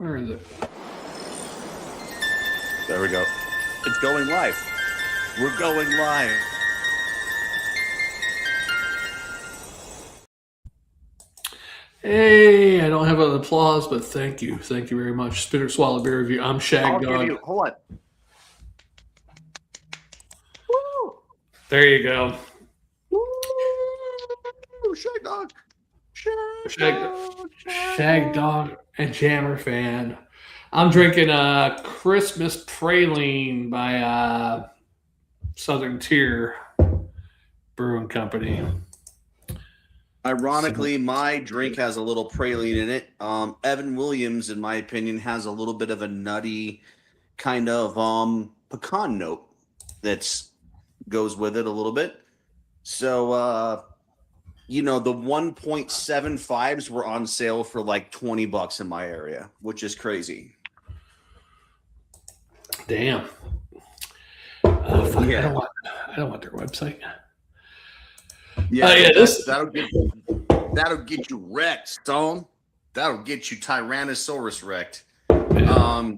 Where is it? There we go. It's going live. We're going live. Hey, I don't have an applause, but thank you. Thank you very much. Spitter Swallow Beer Review. I'm Shagdog. Hold on. Woo! There you go. Woo! Shagdog. Shagdog and JammerFan. I'm drinking a Christmas Praline by Southern Tier Brewing Company. Ironically, my drink has a little praline in it. Evan Williams, in my opinion, has a little bit of a nutty kind of pecan note that goes with it a little bit. So, the 1.75s were on sale for like $20 in my area, which is crazy. Damn. Fuck, yeah. I don't want their website. Yeah, that'll get you wrecked, Stone. That'll get you Tyrannosaurus wrecked. Yeah.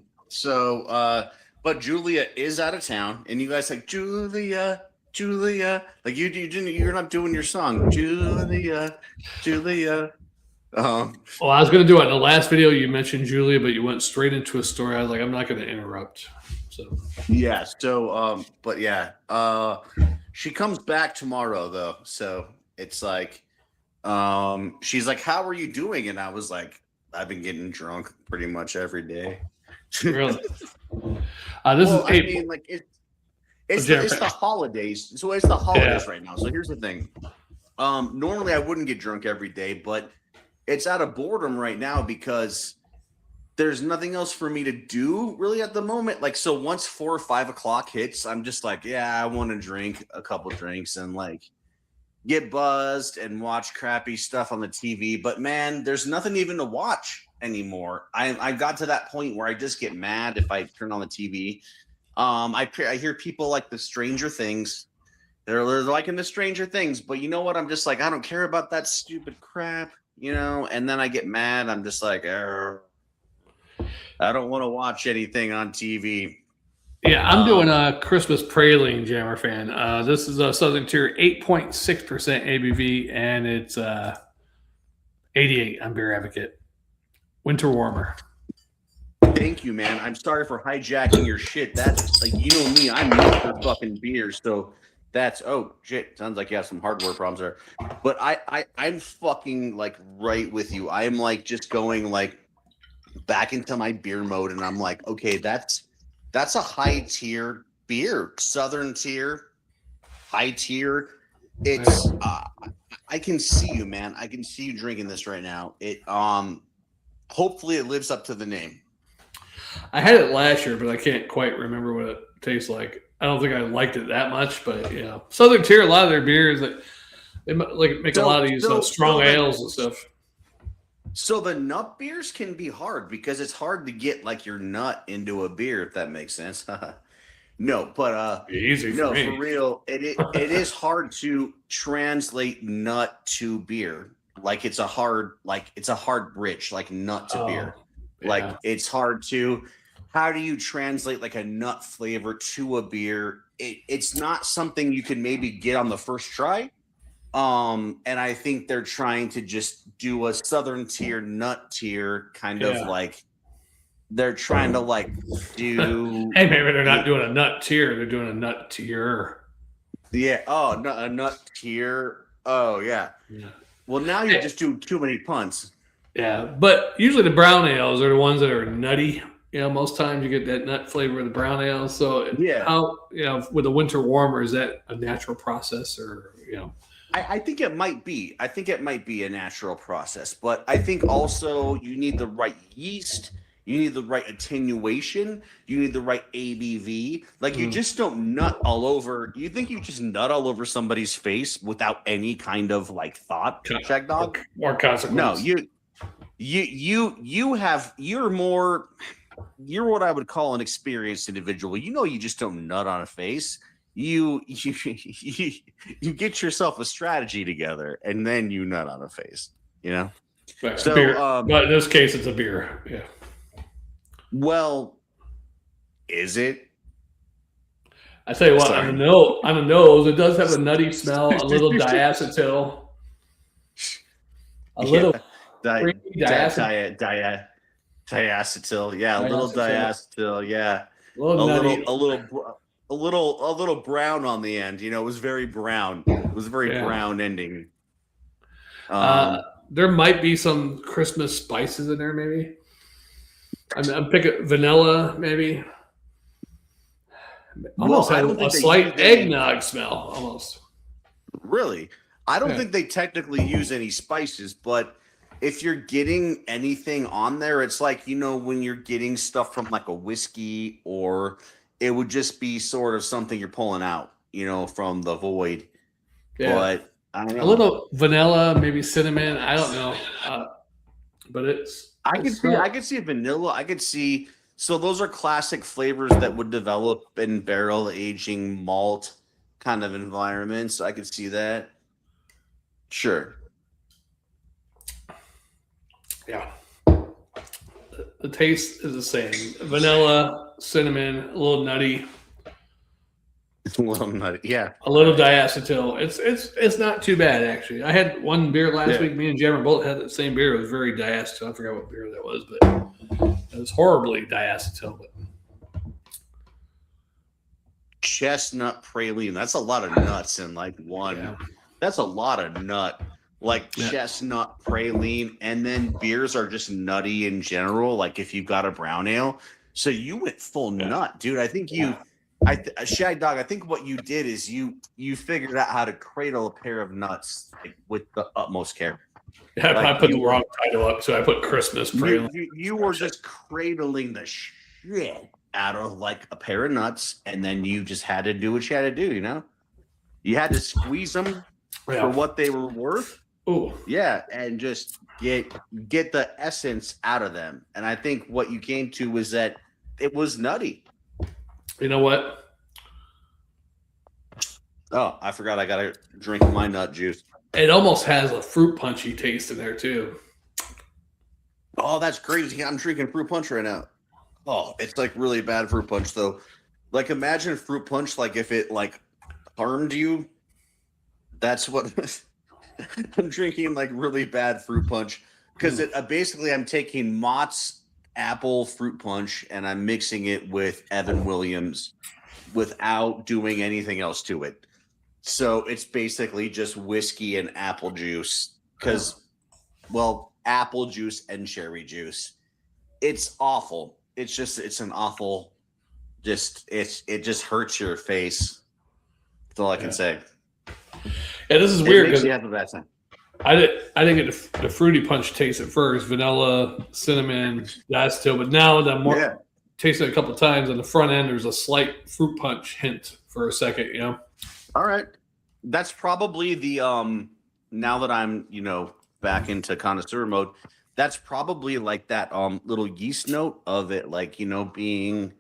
But Julia is out of town, and you guys like Julia, like you're not doing your song, Julia. Well, I was gonna do it in the last video. You mentioned Julia, but you went straight into a story. I was like, I'm not gonna interrupt. So yeah. So but yeah. She comes back tomorrow though, so it's like, she's like, "How are you doing?" And I was like, "I've been getting drunk pretty much every day." Really? It's the holidays. So it's the holidays right now. So here's the thing. Normally I wouldn't get drunk every day, but it's out of boredom right now because there's nothing else for me to do really at the moment. Like, so once 4 or 5 o'clock hits, I'm just like, yeah, I want to drink a couple drinks and like get buzzed and watch crappy stuff on the TV. But man, there's nothing even to watch anymore. I got to that point where I just get mad if I turn on the TV. I hear people like the Stranger Things. They're liking the Stranger Things, but you know what? I'm just like, I don't care about that stupid crap, and then I get mad. I'm just like, I don't want to watch anything on TV. Yeah, I'm doing a Christmas Praline, JammerFan. This is a Southern Tier 8.6% ABV, and it's 88 on Beer Advocate. Winter warmer. Thank you, man. I'm sorry for hijacking your shit. That's like, me, I'm new for fucking beer, so that's shit. Sounds like you have some hardware problems there. But I'm fucking like right with you. I am like just going like back into my beer mode, and I'm like, okay, that's a high tier beer, Southern Tier, high tier. It's I can see you, man. I can see you drinking this right now. It hopefully it lives up to the name. I had it last year, but I can't quite remember what it tastes like. I don't think I liked it that much, but yeah, Southern Tier, a lot of their beers that they make a lot of these strong ales and stuff. So the nut beers can be hard because it's hard to get like your nut into a beer, if that makes sense. No, but easy for real, it is hard to translate nut to beer. Like it's a hard bridge, like nut to beer. Yeah. Like it's hard to. How do you translate like a nut flavor to a beer? It's not something you can maybe get on the first try. And I think they're trying to just do a Southern Tier, nut tier kind of like they're trying to like do. Hey, maybe they're not doing a nut tier; they're doing a nut tier. Yeah. Oh, no, a nut tier. Oh, yeah. Well, now you just do too many puns. Yeah, but usually the brown ales are the ones that are nutty. Most times you get that nut flavor of the brown ale. So how with the winter warmer, is that a natural process or I think it might be. I think it might be a natural process, but I think also you need the right yeast, you need the right attenuation, you need the right ABV. Like you just don't nut all over. You think you just nut all over somebody's face without any kind of like thought, Shagdog? Or consequence? No, you're what I would call an experienced individual. You just don't nut on a face. You get yourself a strategy together, and then you nut on a face. Right, so, beer. But in this case, it's a beer. Yeah. Well, is it? I tell you what, on the nose, it does have a nutty smell, a little diacetyl, a little diacetyl. Yeah, a little diacetyl. Yeah, a little nutty, a little brown on the end. It was very brown. It was a very brown ending. There might be some Christmas spices in there, maybe. I'm picking vanilla, maybe. Almost had a slight eggnog smell, almost. Really? I don't think they technically use any spices, but if you're getting anything on there, it's like, when you're getting stuff from like a whiskey, or it would just be sort of something you're pulling out, from the void. Yeah. But I don't know. A little vanilla, maybe cinnamon. I don't know. But I could see vanilla. I could see. So those are classic flavors that would develop in barrel aging malt kind of environments. I could see that. Sure. Yeah. The taste is the same. Vanilla, cinnamon, a little nutty. A little nutty, yeah. A little diacetyl. It's not too bad, actually. I had one beer last week. Me and Jammer both had the same beer. It was very diacetyl. I forgot what beer that was, but it was horribly diacetyl. But chestnut praline. That's a lot of nuts in like one. Yeah. That's a lot of nut. Like chestnut praline, and then beers are just nutty in general. Like if you've got a brown ale, so you went full nut, dude. I think Shagdog. I think what you did is you figured out how to cradle a pair of nuts with the utmost care. Yeah, I put the wrong title up, so I put Christmas praline. You were just cradling the shit out of like a pair of nuts, and then you just had to do what you had to do. You had to squeeze them for what they were worth. Ooh. Yeah, and just get the essence out of them. And I think what you came to was that it was nutty. You know what? Oh, I forgot I got to drink my nut juice. It almost has a fruit punchy taste in there too. Oh, that's crazy. I'm drinking fruit punch right now. Oh, it's like really bad fruit punch though. Like imagine fruit punch like if it like harmed you. That's what I'm drinking, like really bad fruit punch, because basically I'm taking Mott's apple fruit punch and I'm mixing it with Evan Williams without doing anything else to it. So it's basically just whiskey and apple juice, because, well, apple juice and cherry juice. It's awful. It's an awful, it just hurts your face. That's all I can say. Yeah, this is weird because you have the best time. I didn't get the fruity punch taste at first, vanilla, cinnamon, diacetyl, but now that I'm more tasting it a couple of times on the front end, there's a slight fruit punch hint for a second, All right, that's probably the now that I'm back into connoisseur mode, that's probably like that little yeast note of it, like being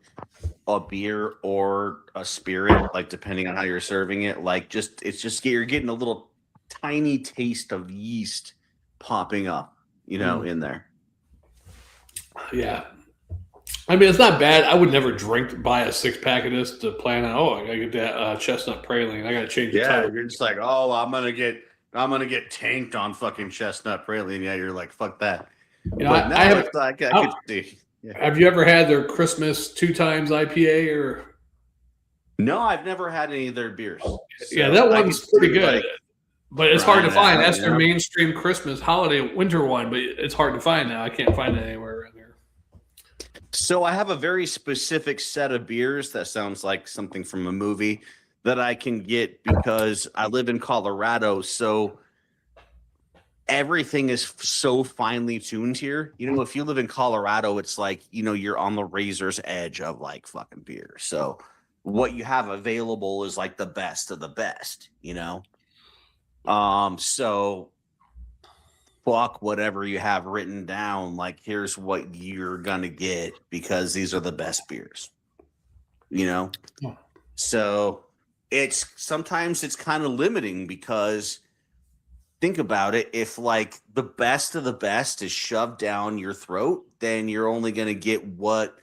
a beer or a spirit, like depending on how you're serving it, like you're getting a little tiny taste of yeast popping up, in there. Yeah. I mean, it's not bad. I would never buy a 6-pack of this to plan on, I gotta get that chestnut praline. I gotta change the title. You're just like, I'm gonna get tanked on fucking chestnut praline. Yeah, you're like, fuck that. I could see. Yeah. Have you ever had their Christmas 2 times IPA or? No, I've never had any of their beers. So yeah, that one's pretty good, but it's hard to find. That's their mainstream Christmas holiday winter one, but it's hard to find now. I can't find it anywhere around there. So I have a very specific set of beers that sounds like something from a movie that I can get because I live in Colorado. So everything is so finely tuned here. If you live in Colorado, it's like, you're on the razor's edge of like fucking beer. So what you have available is like the best of the best, So fuck whatever you have written down. Like, here's what you're gonna get because these are the best beers, So sometimes it's kind of limiting because think about it. If like the best of the best is shoved down your throat, then you're only going to get what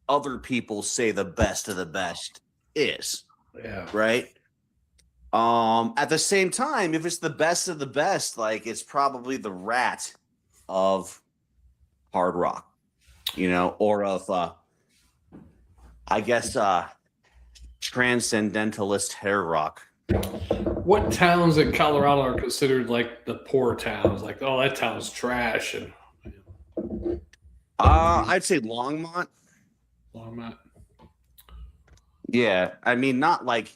other people say the best of the best is. Yeah. Right. At the same time, if it's the best of the best, like it's probably the Rat of hard rock, or of I guess transcendentalist hair rock. What towns in Colorado are considered like the poor towns? Like, oh, that town's trash. And I'd say Longmont. Longmont. Yeah, I mean, not like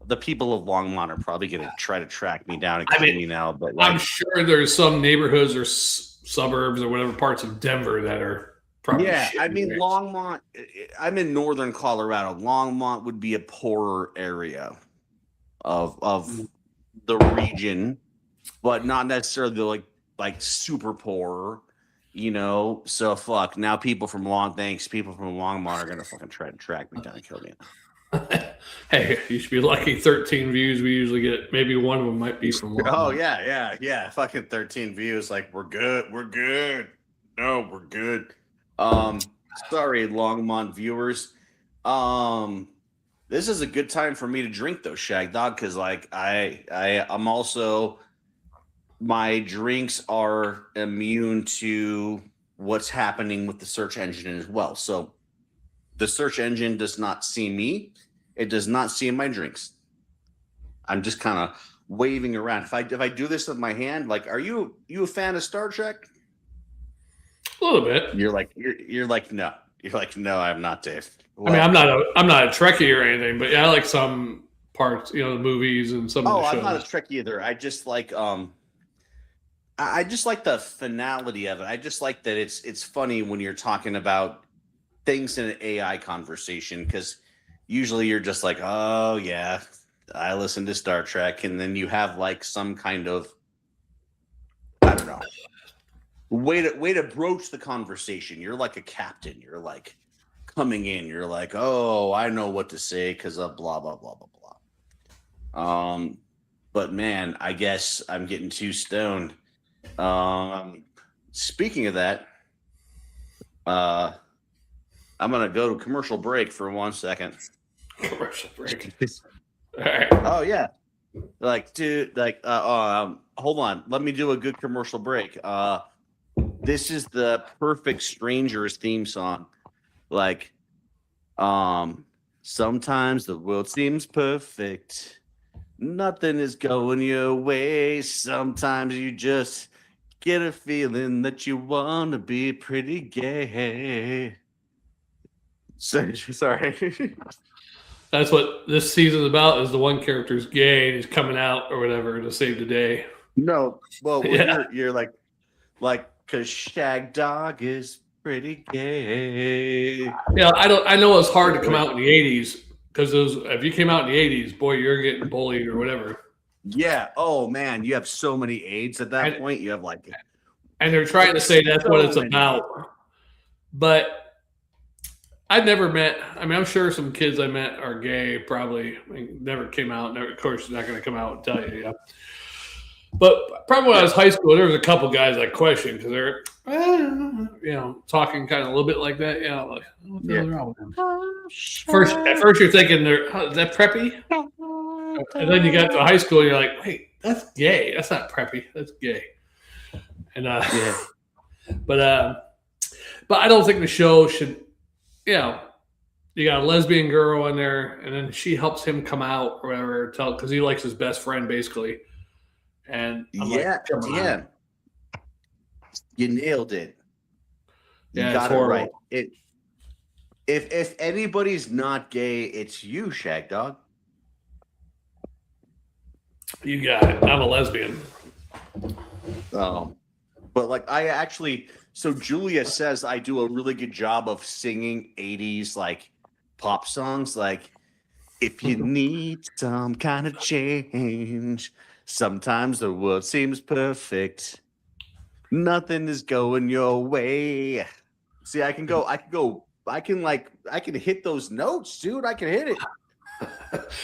the people of Longmont are probably going to try to track me down and kill me now. But like, I'm sure there's some neighborhoods or suburbs or whatever parts of Denver that are probably. Yeah, I mean, right? Longmont. I'm in northern Colorado. Longmont would be a poorer area of the region, but not necessarily like super poor. So fuck. Now people from Longmont are gonna fucking try to track me down and kill me. Hey, you should be lucky. 13 views. We usually get. Maybe one of them might be from Longmont. Oh yeah. Fucking 13 views. Like we're good. No, we're good. Sorry, Longmont viewers. This is a good time for me to drink though, Shagdog, because like I'm also. My drinks are immune to what's happening with the search engine as well. So the search engine does not see me. It does not see my drinks. I'm just kind of waving around. If I do this with my hand, like, are you a fan of Star Trek? A little bit. You're like no. You're like, no, I'm not, Dave. Well, I mean, I'm not a Trekkie or anything, but yeah, I like some parts, the movies and some of the shows. I'm not a Trekkie either. I just like I just like the finality of it. I just like that it's funny when you're talking about things in an AI conversation, because usually you're just like, oh yeah, I listen to Star Trek, and then you have like some kind of, I don't know, way to broach the conversation. You're like a captain. You're like coming in. You're like, oh, I know what to say because of blah blah blah blah blah. But man, I guess I'm getting too stoned. Speaking of that, I'm gonna go to commercial break for 1 second. Commercial break. All right. Oh yeah, like dude, like hold on, let me do a good commercial break. This is the perfect Strangers theme song. Like, sometimes the world seems perfect. Nothing is going your way. Sometimes you just get a feeling that you want to be pretty gay. Sorry. That's what this season's about, is the one character's gay and he's coming out or whatever to save the day. No. Well, yeah. you're like, because Shagdog is pretty gay. Yeah, I know it's hard to come out in the 80s. Because if you came out in the 80s, boy, you're getting bullied or whatever. Yeah. Oh, man. You have so many AIDS at that point. You have like... And they're trying to say that's what it's about. But I've never met... I mean, I'm sure some kids I met are gay, probably. I mean, never came out. Of course, they're not going to come out and tell you. Yeah. But probably when I was high school, there was a couple guys I questioned because they're... talking kind of a little bit like that. Yeah, like, what the hell's wrong with them? At first you're thinking, is that preppy? And then you got to high school, and you're like, wait, that's gay. That's not preppy. That's gay. And yeah. But I don't think the show should. You got a lesbian girl in there, and then she helps him come out or whatever, because he likes his best friend basically. And I'm yeah. You nailed it. You got it right. If anybody's not gay, it's you, Shagdog. You got it. I'm a lesbian. But like so Julia says I do a really good job of singing 80s like pop songs, like if you need some kind of change, sometimes the world seems perfect. Nothing is going your way. See, I can hit those notes, dude. I can hit it.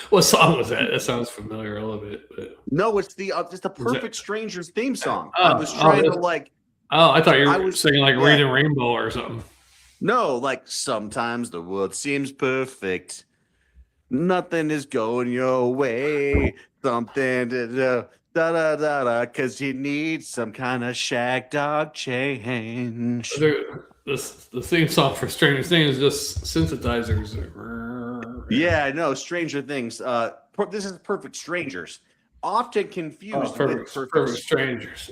What song was that? That sounds familiar a little bit. But... No, it's the Perfect Strangers theme song. I was trying to like. Oh, I thought you were singing like Reading Rainbow or something. No, like sometimes the world seems perfect. Nothing is going your way. Something da da da, because you need some kind of Shagdog change. The theme song for Stranger Things is just synthesizers. Yeah, no, Stranger Things. This is Perfect Strangers. Often confused with Perfect Strangers.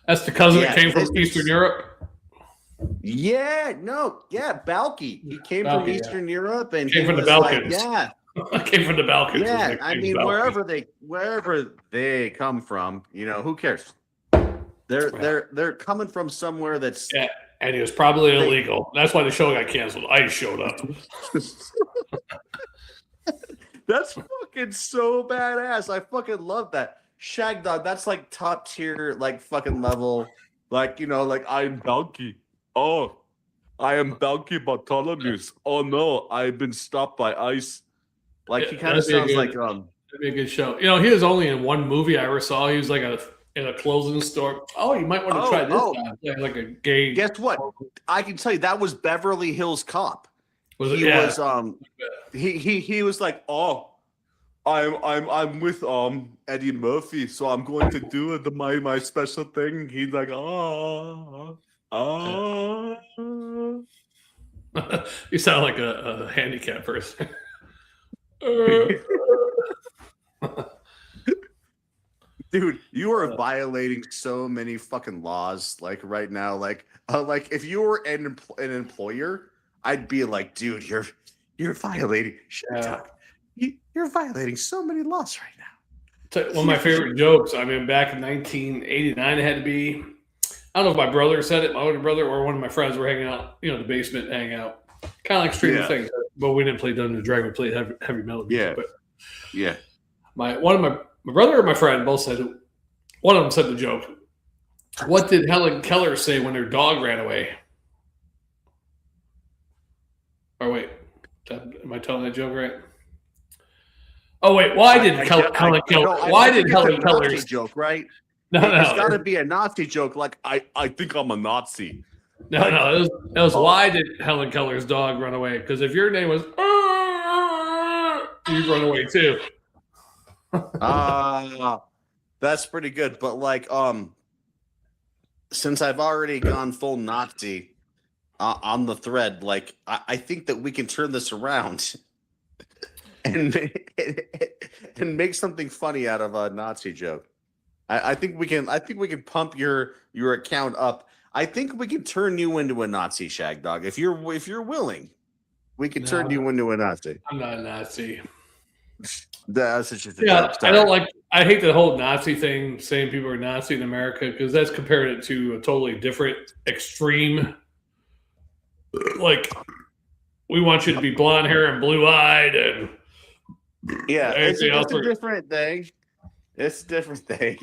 That's the cousin that came from Eastern Europe. Yeah, Balky. He came from Eastern Europe and came from the Balkans. Came from the Balkans. Yeah, I mean, wherever they come from, who cares? They're coming from somewhere that's and it was probably illegal. That's why the show got canceled. I showed up. That's fucking so badass. I fucking love that. Shagdog, that's like top tier, like fucking level. Like, like I'm Balky. Oh, I am Balky Bartholomew. Oh no, I've been stopped by ice. Like he kind of sounds like that'd be a good show. He was only in one movie I ever saw. He was like in a clothing store. Oh, you might want to try this time. Yeah, like a gay. Guess what? I can tell you that was Beverly Hills Cop. He was like, oh, I'm with Eddie Murphy, so I'm going to do my special thing. He's like, You sound like a handicapped person. Dude, you are violating so many fucking laws. Like right now, like if you were an employer, I'd be like, dude, you're violating. You're violating so many laws right now. One of my favorite jokes. I mean, back in 1989, it had to be. I don't know if my brother said it, my older brother, or one of my friends were hanging out, in the basement, hanging out, kind of like Stranger Things. But we didn't play Dungeons and Dragons. We played heavy metal music. Yeah. My brother or my friend both said. One of them said the joke. What did Helen Keller say when her dog ran away? Or wait, am I telling that joke right? Oh wait, why did Helen Keller's joke right? No, it's got to be a Nazi joke. Like I think I'm a Nazi. No, it was why did Helen Keller's dog run away? Because if your name was, you'd run away too. That's pretty good. But like, since I've already gone full Nazi on the thread, like I think that we can turn this around and make something funny out of a Nazi joke. I think we can pump your account up. I think we can turn you into a Nazi, Shagdog. If you're willing, we can turn you into a Nazi. I'm not a Nazi. That's just I don't like. I hate the whole Nazi thing, saying people are Nazi in America, because that's compared it to a totally different extreme. Like, we want you to be blonde hair and blue eyed, and it's a different thing. It's a different thing.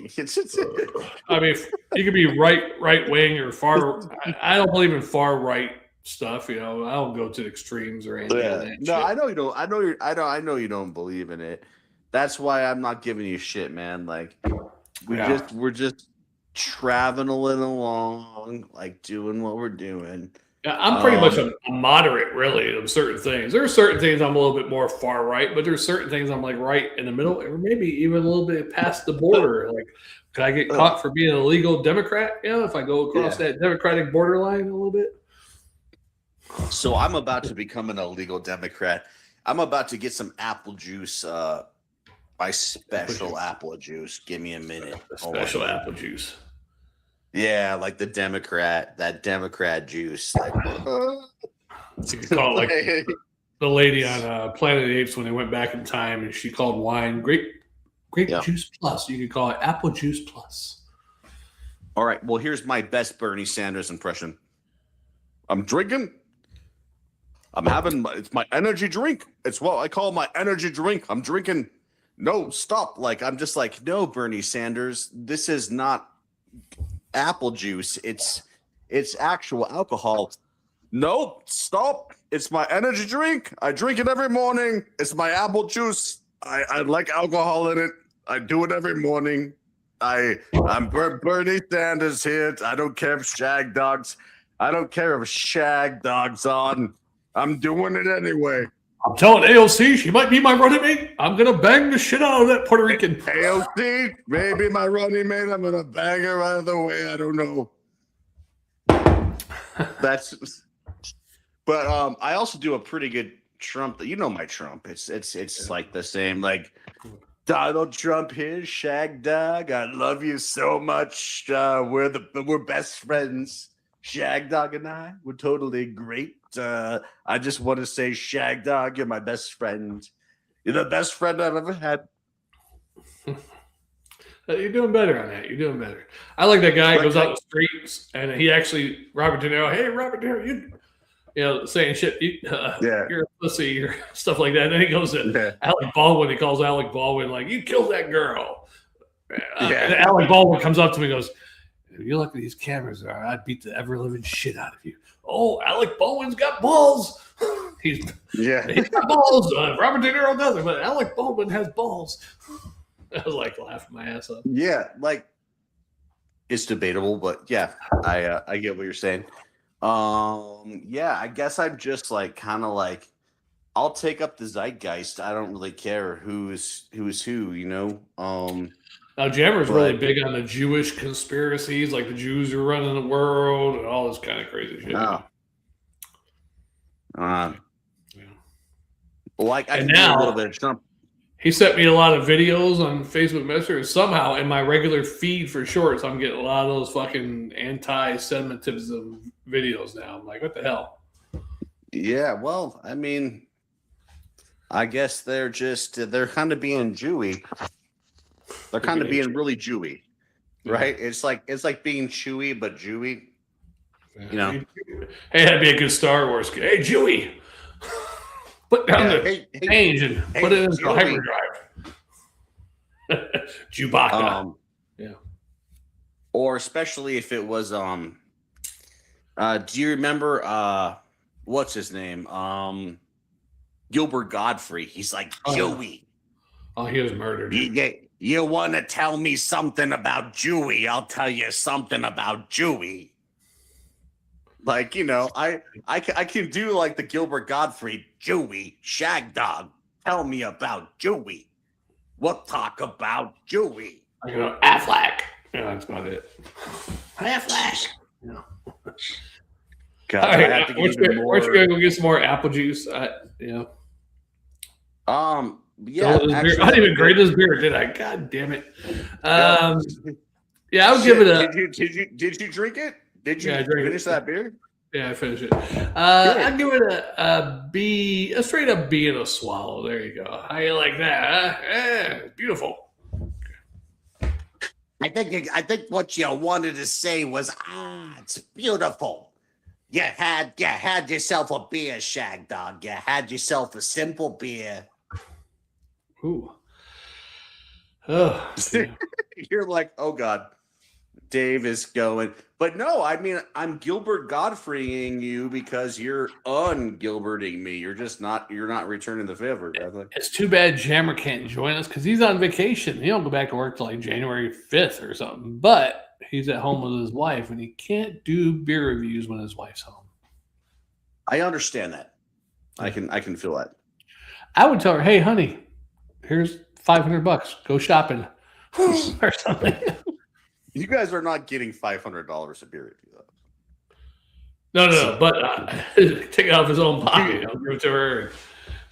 I mean, you could be right wing or far. I don't believe in far right stuff. I don't go to extremes or anything. No, I know you don't. I know you don't believe in it. That's why I'm not giving you shit, man. Like we're just traveling along, like doing what we're doing. Yeah, I'm pretty much a moderate, really, of certain things. There are certain things I'm a little bit more far right, but there's certain things I'm like right in the middle, or maybe even a little bit past the border. Like, could I get caught for being a legal Democrat? If I go across that Democratic borderline a little bit. So I'm about to become an illegal Democrat. I'm about to get some apple juice. My special apple juice. Give me a minute. Special apple juice. Yeah, like that Democrat juice. Like, so you could call it like the lady on Planet of the Apes when they went back in time, and she called wine grape juice plus. You could call it apple juice plus. All right. Well, here's my best Bernie Sanders impression. I'm drinking. It's my energy drink. It's what I call my energy drink. I'm drinking. No, stop. Like, I'm just like, no, Bernie Sanders, this is not apple juice. It's actual alcohol. No, stop. It's my energy drink. I drink it every morning. It's my apple juice. I like alcohol in it. I do it every morning. I'm Bernie Sanders here. I don't care if Shagdog's I don't care if Shagdog's on. I'm doing it anyway. I'm telling AOC she might be my running mate. I'm gonna bang the shit out of that Puerto Rican. AOC, maybe my running mate. I'm gonna bang her out of the way. I don't know. But I also do a pretty good Trump. You know my Trump. It's like the same. Like Donald Trump, his Shagdog. I love you so much. We're best friends. Shagdog and I were totally great. I just want to say, Shagdog, you're my best friend. You're the best friend I've ever had. You're doing better on that. You're doing better. I like that guy who goes out the streets and he actually, Robert De Niro, hey, Robert De Niro, you know, saying shit, you're a pussy or stuff like that. And then he goes to Alec Baldwin. He calls Alec Baldwin like, you killed that girl. And Alec Baldwin comes up to me and goes, if you look at these cameras, I'd beat the ever-living shit out of you. Oh, Alec Baldwin's got balls. He's got balls. Robert De Niro doesn't, but Alec Baldwin has balls. I was like laughing my ass off. Yeah, like it's debatable, but yeah, I get what you're saying. Yeah, I guess I'm just like kind of like I'll take up the zeitgeist. I don't really care who's who, you know. Now Jammer's really big on the Jewish conspiracies, like the Jews are running the world and all this kind of crazy shit. Like I can do a little bit of Trump. He sent me a lot of videos on Facebook Messenger. Somehow in my regular feed for shorts, I'm getting a lot of those fucking anti-Semitism videos now. I'm like, what the hell? Yeah, well, I mean, I guess they're kind of being Jewy. They're kind of being really Jewy, right? It's like being Chewy but Jewy. You know, hey, that'd be a good Star Wars. Hey, Jewy, put down the change and put it into hyperdrive. Chewbacca. Or especially if it was do you remember what's his name? Gilbert Godfrey. He's like Jewy. Oh, he was murdered. You want to tell me something about Jewy? I'll tell you something about Jewy. Like, you know, I can do like the Gilbert Godfrey, Jewy, Shagdog. Tell me about Jewy. We'll talk about Jewy. I go, Affleck. Yeah, that's about it. Affleck. Yeah. God, all right, we're going to go get some more apple juice. Yeah. Yeah, actually, I didn't even grade this beer, did I? God damn it. Yeah, I would give it a. Did you drink it? Did you finish that beer? Yeah, I finished it. I'd give it a B, a straight up B and a swallow. There you go. How you like that? Huh? Beautiful. I think what you wanted to say was, it's beautiful. You had yourself a beer, Shagdog. You had yourself a simple beer. Ooh. Oh, yeah. You're like, oh God, Dave is going. But no, I mean, I'm Gilbert Godfreying you because you're un-Gilberting me. You're not returning the favor. It's too bad Jammer can't join us because he's on vacation. He don't go back to work till like January 5th or something. But he's at home with his wife and he can't do beer reviews when his wife's home. I understand that. I can feel that. I would tell her, hey, honey, here's $500. Go shopping or something. You guys are not getting $500 a beer review, though. No, but take it off his own pocket. I'll give it to her.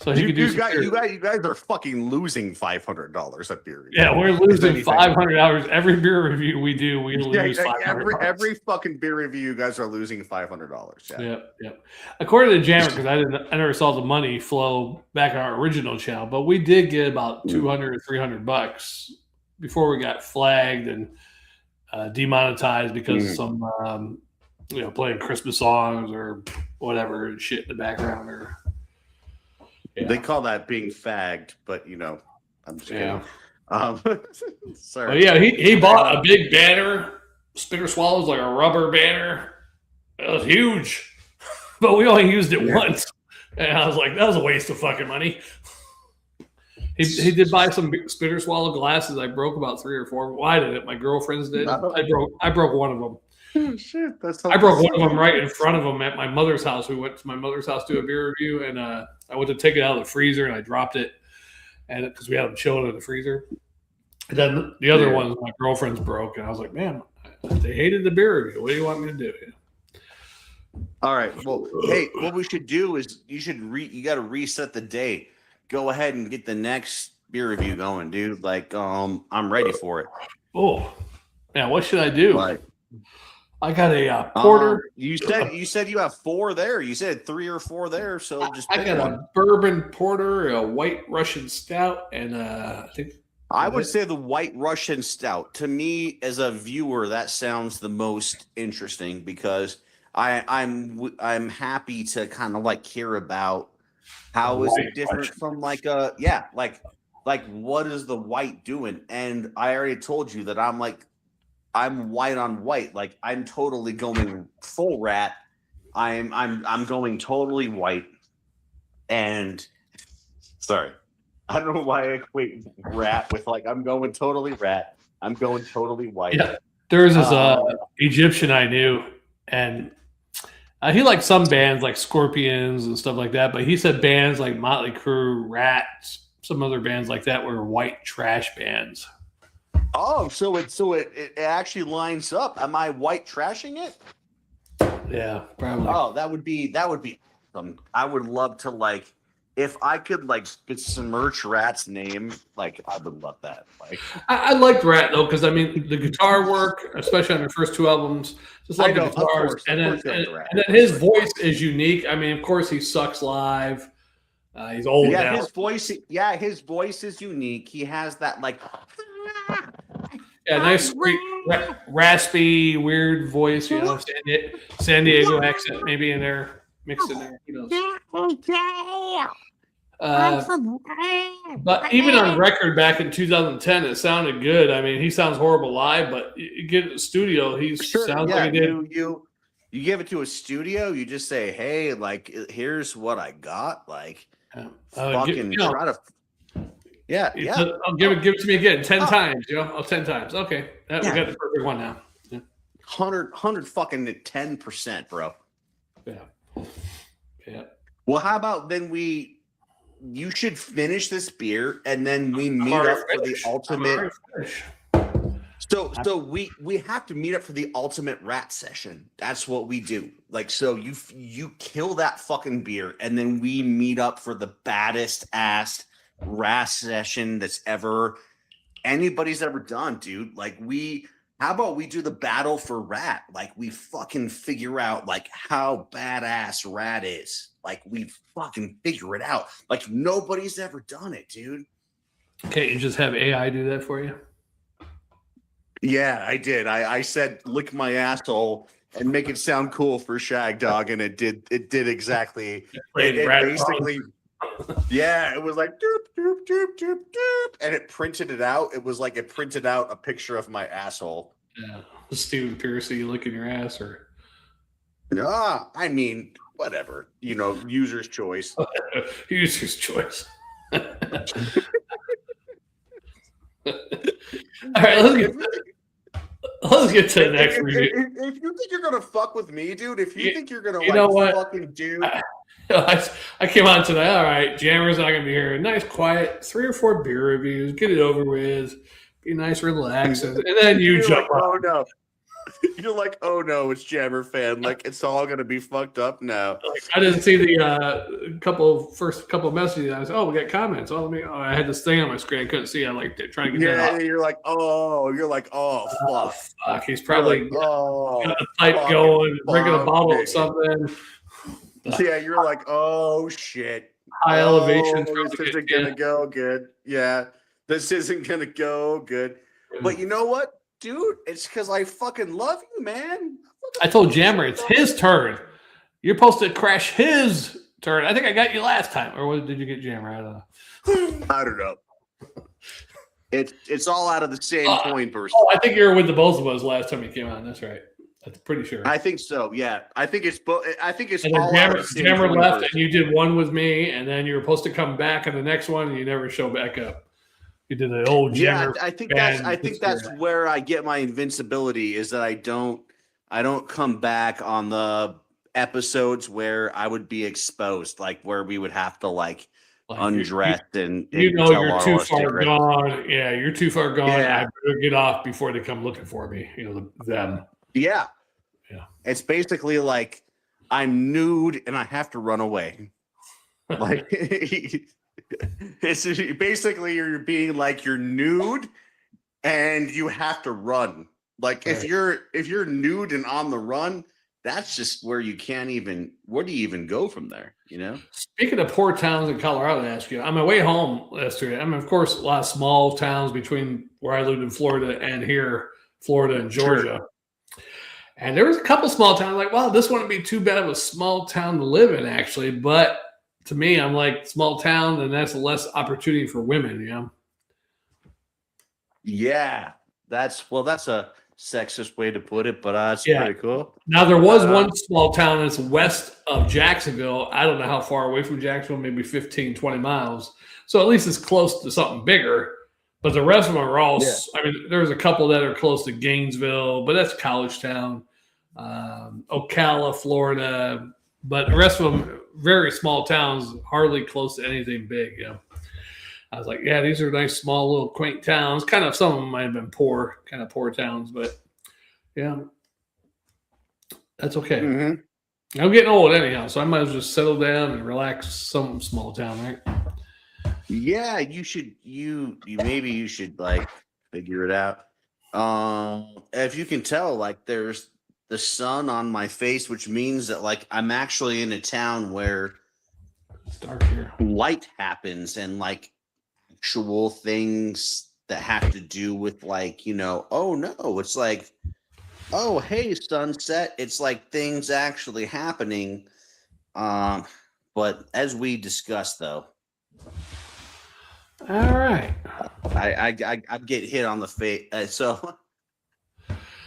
So he could do. You guys are fucking losing $500 a beer review. Yeah, we're losing $500 every beer review we do. We lose $500. Every fucking beer review, you guys are losing $500. Yeah. Yep. According to Jammer, because I never saw the money flow back on our original channel, but we did get about $200 or $300 before we got flagged and demonetized because of some playing Christmas songs or whatever shit in the background. Or they call that being fagged, but I'm just kidding. Sorry. But yeah, he bought a big banner, Spitter Swallows, like a rubber banner. It was huge, but we only used it once, and I was like, that was a waste of fucking money. He did buy some Spitter Swallow glasses. I broke about 3 or 4. Well, I didn't. My girlfriends did. I broke one of them. Shit, I broke one of them right in front of him at my mother's house. We went to my mother's house to do a beer review, and I went to take it out of the freezer, and I dropped it, and because we had them chilling in the freezer. And then the other one, my girlfriend's broke, and I was like, man, they hated the beer review. What do you want me to do? All right. Well, hey, what we should do is you got to reset the day. Go ahead and get the next beer review going, dude. Like, I'm ready for it. Oh, yeah. What should I do? Like, I got a porter. You said you have 4 there. You said 3 or 4 there. So just pick I got one. a bourbon porter, a white Russian stout, and I think I would say the white Russian stout. To me, as a viewer, that sounds the most interesting because I'm happy to kind of like hear about how is it different from like what is the white doing? And I already told you that I'm white on white. Like I'm totally going full rat. I'm going totally white. And sorry, I don't know why I equate rat with like I'm going totally rat. I'm going totally white. Yeah, there's this Egyptian I knew, and he liked some bands like Scorpions and stuff like that. But he said bands like Motley Crue, Rats, some other bands like that were white trash bands. Oh, so it actually lines up. Am I white trashing it? Yeah, probably. Oh, that would be awesome. I would love to like if I could like submerge Rat's name, like I would love that. Like I liked Rat though, because I mean the guitar work, especially on the first 2 albums, just like the guitars, and then his voice is unique. I mean, of course he sucks live. He's old now. His voice is unique. He has that like nice, sweet, raspy, weird voice. You know, San Diego accent maybe in there, mixed in there. Who knows? But even on record back in 2010, it sounded good. I mean, he sounds horrible live, but you get in the studio, he sounds like he did. You give it to a studio, you just say, "Hey, like, here's what I got." Like, fucking try to. Yeah. I'll give it to me again 10 times. 10 times. Okay, we got the perfect one now. Yeah. 100 fucking 10%, bro. Yeah. Well, how about then you should finish this beer and then we meet up for the ultimate. So we have to meet up for the ultimate rat session. That's what we do. Like, so you kill that fucking beer and then we meet up for the baddest ass rat session that's anybody's ever done, dude. Like how about we do the battle for rat? Like we fucking figure out like how badass rat is. Like we fucking figure it out. Like nobody's ever done it, dude. Okay, you just have AI do that for you? Yeah, I did. I said lick my asshole and make it sound cool for Shagdog, and it did exactly. It basically. Yeah, it was like doop doop doop doop doop, and it printed it out. It was like it printed out a picture of my asshole. Yeah, Stephen Piercy licking your ass, or I mean, whatever. User's choice. User's choice. All right, let's get to the next review. If you think you're gonna fuck with me, dude, if you think you're gonna fucking do. I came on tonight. All right, Jammer's not gonna be here. Nice, quiet, 3 or 4 beer reviews. Get it over with. Be nice, relax, and then you jump like, up. Oh no! You're like, oh no, it's JammerFan. Like it's all gonna be fucked up now. Like, I didn't see the first couple of messages. I was, we got comments. I had this thing on my screen. I couldn't see. I like trying to get that off. You're like, fuck. Fuck. He's probably got the pipe going, drinking a bottle of something. Yeah, you're like, oh shit. High elevation. This isn't gonna go good. Yeah, this isn't gonna go good. But you know what, dude? It's because I fucking love you, man. I told Jammer it's his turn. You're supposed to crash his turn. I think I got you last time, or what did you get, Jammer? I don't know. I don't know. It's all out of the same coin, person. Oh, I think you were with the both of us last time you came on. That's right. I'm pretty sure. I think so. Yeah, I think it's both. I think it's and all Jammer left, and you did one with me, and then you were supposed to come back on the next one, and you never show back up. You did the old Jammer. Yeah, I think that's where I get my invincibility is that I don't I don't come back on the episodes where I would be exposed, like where we would have to like undress and tell you're all too our far secrets. gone. Yeah, you're too far gone. Yeah. I better get off before they come looking for me. Them. Yeah. Yeah. It's basically like I'm nude and I have to run away. Like it's basically you're being like you're nude and you have to run. Like if you're nude and on the run, that's just where you can't even. Where do you even go from there? Speaking of poor towns in Colorado, I ask you, on my way home yesterday, I mean, of course, a lot of small towns between where I lived in Florida and here, Florida and Georgia. Sure. And there was a couple small towns like, wow, this wouldn't be too bad of a small town to live in, actually. But to me, I'm like, small town, and that's less opportunity for women, Yeah, that's a sexist way to put it, but it's pretty cool. Now, there was one small town that's west of Jacksonville. I don't know how far away from Jacksonville, maybe 15, 20 miles. So at least it's close to something bigger. But the rest of them are all, I mean, there's a couple that are close to Gainesville, but that's college town. Ocala, Florida. But the rest of them, very small towns, hardly close to anything big, I was like, yeah, these are nice, small, little, quaint towns. Kind of, some of them might have been poor towns, but yeah, that's okay. Mm-hmm. I'm getting old anyhow, so I might as well just settle down and relax. Some small town, right? Yeah, you should. Maybe you should like figure it out. If you can tell, like there's the sun on my face, which means that like I'm actually in a town where it's dark here. Light happens and like actual things that have to do with like, oh no, it's like, oh, hey, sunset. It's like things actually happening. But as we discussed though. All right. I get hit on the face. So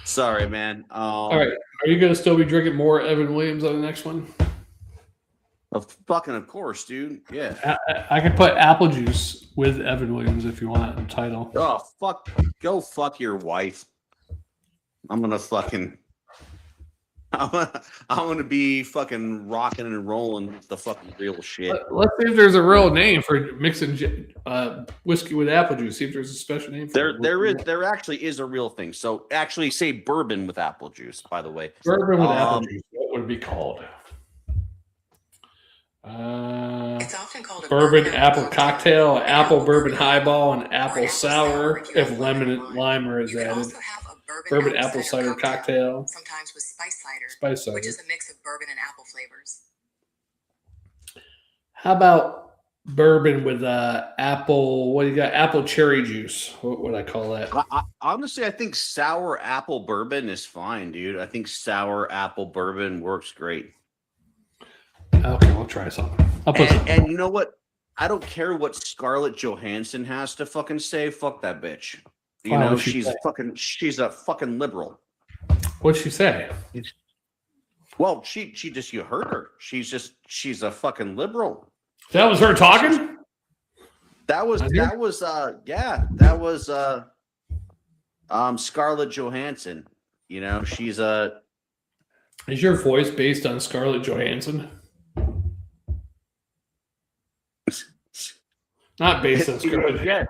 sorry, man. All right. Are you going to still be drinking more Evan Williams on the next one? Of course, dude. Yeah. I could put apple juice with Evan Williams if you want a title. Oh, fuck. Go fuck your wife. I'm going to be fucking rocking and rolling the fucking real shit. Let's see if there's a real name for mixing whiskey with apple juice. See if there's a special name for it. There actually is a real thing. So actually say bourbon with apple juice, by the way. Bourbon with apple juice. What would it be called? It's often called a bourbon apple cocktail, apple bourbon highball, and apple sour if lemon and lime is added. Bourbon apple cider cocktail. Sometimes with spice cider, which is a mix of bourbon and apple flavors. How about bourbon with apple? What do you got? Apple cherry juice. What would I call that? Honestly, I think sour apple bourbon is fine, dude. I think sour apple bourbon works great. Okay, we'll try something. And you know what? I don't care what Scarlett Johansson has to fucking say. Fuck that bitch. She's a fucking liberal. What'd she say? Well, she just, you heard her. She's a fucking liberal. That was her talking? That was Scarlett Johansson. She's a. Is your voice based on Scarlett Johansson? Not based on Scarlett.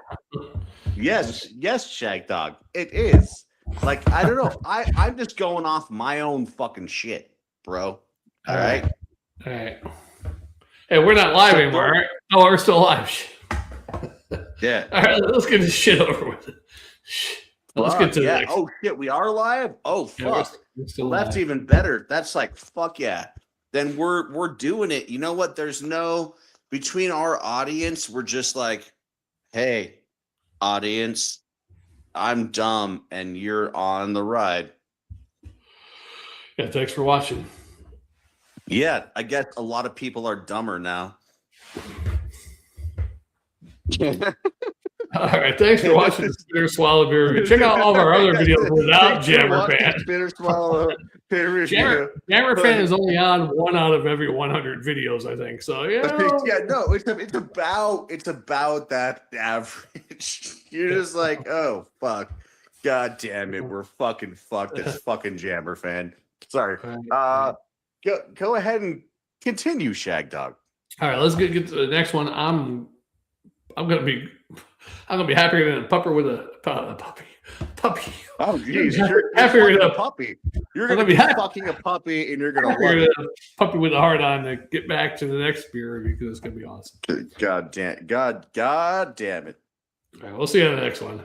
Yes, Shagdog. It is. Like, I don't know. I'm just going off my own fucking shit, bro. All right. Hey, we're not live anymore, all right? Oh, we're still live. Yeah. All right, let's get this shit over with. Let's get to the next. Oh, shit, we are live? Oh, fuck. We're still That's live. even better. That's like, fuck yeah. Then we're doing it. You know what? There's no... Between our audience, we're just like, hey, audience, I'm dumb and you're on the ride. Yeah, thanks for watching. Yeah, I guess a lot of people are dumber now. All right, thanks for watching the Spitter Swallow Beer Review. Check out all of our other videos without JammerFan. Spitter Swallow Beer Review. JammerFan is only on 1 out of every 100 videos, I think. So yeah, no, it's about that average. You're just like, oh fuck, God damn it, we're fucking fucked. It's fucking JammerFan. Sorry. Go ahead and continue, Shagdog. All right, let's get to the next one. I'm gonna be happier than a pupper with a puppy. Oh jeez, you're happier than a puppy. You're gonna be fucking a puppy, and you're gonna love it. A puppy with a hard on to get back to the next beer because it's gonna be awesome. God damn it. All right, we'll see you on the next one.